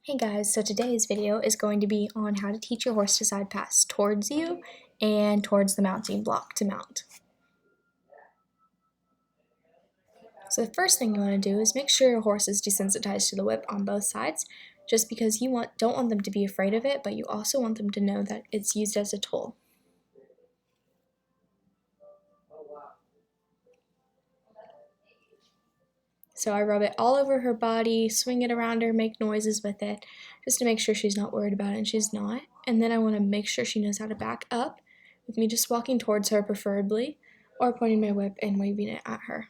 Hey guys, so today's video is going to be on how to teach your horse to side pass towards you and towards the mounting block to mount. So the first thing you want to do is make sure your horse is desensitized to the whip on both sides, just because you don't want them to be afraid of it, but you also want them to know that it's used as a tool. So I rub it all over her body, swing it around her, make noises with it, just to make sure she's not worried about it, and she's not. And then I want to make sure she knows how to back up, with me just walking towards her preferably, or pointing my whip and waving it at her.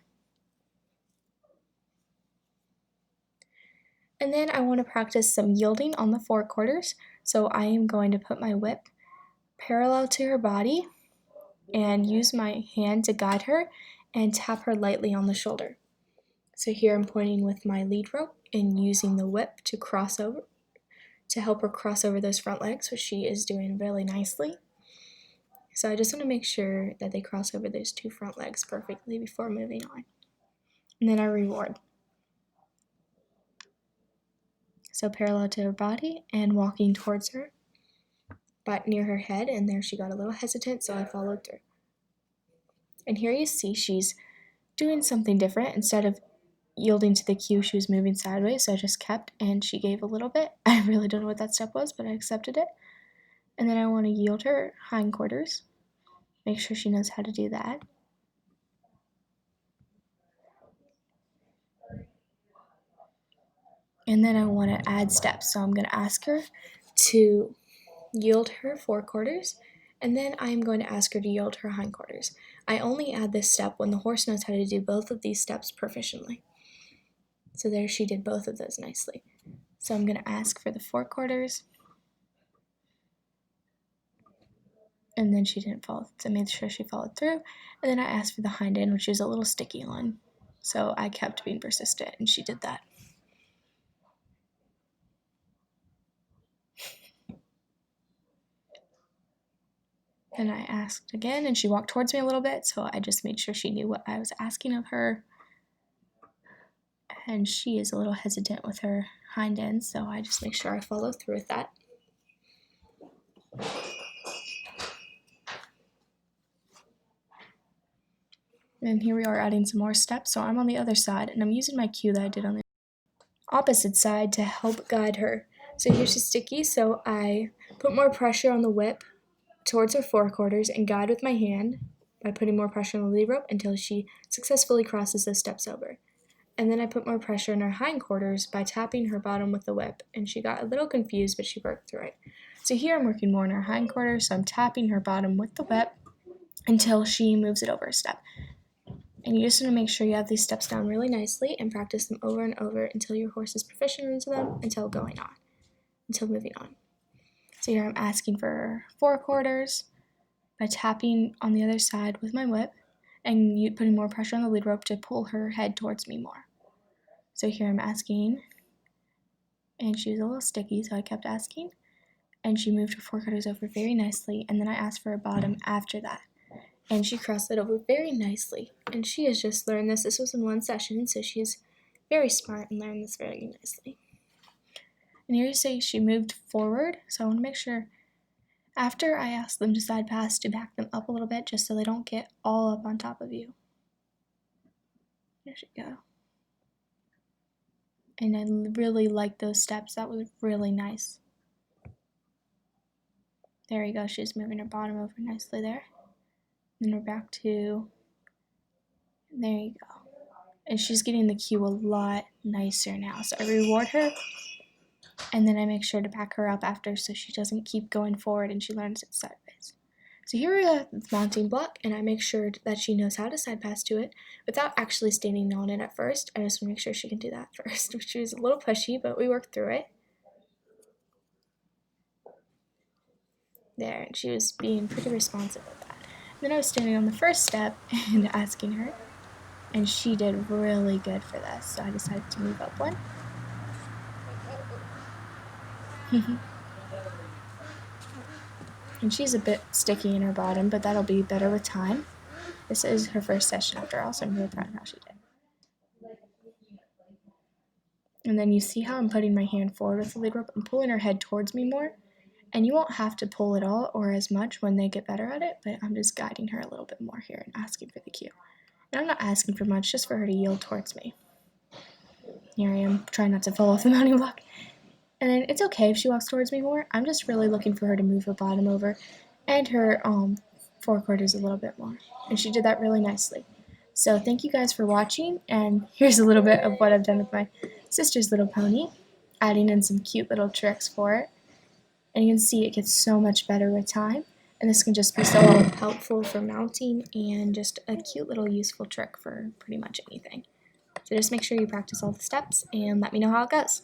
And then I want to practice some yielding on the forequarters, so I am going to put my whip parallel to her body and use my hand to guide her and tap her lightly on the shoulder. So here I'm pointing with my lead rope and using the whip to cross over, to help her cross over those front legs, which she is doing really nicely. So I just want to make sure that they cross over those two front legs perfectly before moving on. And then I reward. So parallel to her body and walking towards her, but near her head, and there she got a little hesitant, so I followed through. And here you see she's doing something different. Instead of yielding to the cue, she was moving sideways, so I just kept, and she gave a little bit. I really don't know what that step was, but I accepted it. And then I want to yield her hindquarters. Make sure she knows how to do that. And then I want to add steps, so I'm going to ask her to yield her forequarters, and then I'm going to ask her to yield her hindquarters. I only add this step when the horse knows how to do both of these steps proficiently. So there she did both of those nicely. So I'm going to ask for the forequarters, and then she didn't follow, so I made sure she followed through. And then I asked for the hind end, which is a little sticky one. So I kept being persistent, and she did that. And I asked again, and she walked towards me a little bit, so I just made sure she knew what I was asking of her. And she is a little hesitant with her hind end, so I just make sure I follow through with that. And here we are adding some more steps, so I'm on the other side, and I'm using my cue that I did on the opposite side to help guide her. So here she's sticky, so I put more pressure on the whip towards her forequarters and guide with my hand by putting more pressure on the lead rope until she successfully crosses those steps over. And then I put more pressure on her hindquarters by tapping her bottom with the whip, and she got a little confused, but she worked through it. So here I'm working more on her hindquarters, so I'm tapping her bottom with the whip until she moves it over a step. And you just want to make sure you have these steps down really nicely and practice them over and over until your horse is proficient into them, until moving on. So here I'm asking for forequarters by tapping on the other side with my whip and putting more pressure on the lead rope to pull her head towards me more. So here I'm asking, and she was a little sticky, so I kept asking, and she moved her forequarters over very nicely, and then I asked for a bottom after that, and she crossed it over very nicely. And she has just learned this. This was in one session, so she is very smart and learned this very nicely. And here you see she moved forward, so I want to make sure after I ask them to side pass to back them up a little bit just so they don't get all up on top of you. There she go. And I really like those steps. That was really nice. There you go. She's moving her bottom over nicely there. Then we're back to, there you go. And she's getting the cue a lot nicer now. So I reward her, and then I make sure to back her up after so she doesn't keep going forward and she learns it sideways. So here we have the mounting block, and I make sure that she knows how to side pass to it without actually standing on it at first. I just want to make sure she can do that first, which was a little pushy, but we worked through it. There, and she was being pretty responsive with that. Then I was standing on the first step and asking her, and she did really good for this, so I decided to move up one. And she's a bit sticky in her bottom, but that'll be better with time. This is her first session after all, so I'm really proud of how she did. And then you see how I'm putting my hand forward with the lead rope? I'm pulling her head towards me more. And you won't have to pull at all or as much when they get better at it, but I'm just guiding her a little bit more here and asking for the cue. And I'm not asking for much, just for her to yield towards me. Here I am, trying not to fall off the mounting block. And then it's okay if she walks towards me more. I'm just really looking for her to move her bottom over and her forequarters a little bit more. And she did that really nicely. So thank you guys for watching, and here's a little bit of what I've done with my sister's little pony, adding in some cute little tricks for it. And you can see it gets so much better with time. And this can just be so helpful for mounting and just a cute little useful trick for pretty much anything. So just make sure you practice all the steps and let me know how it goes.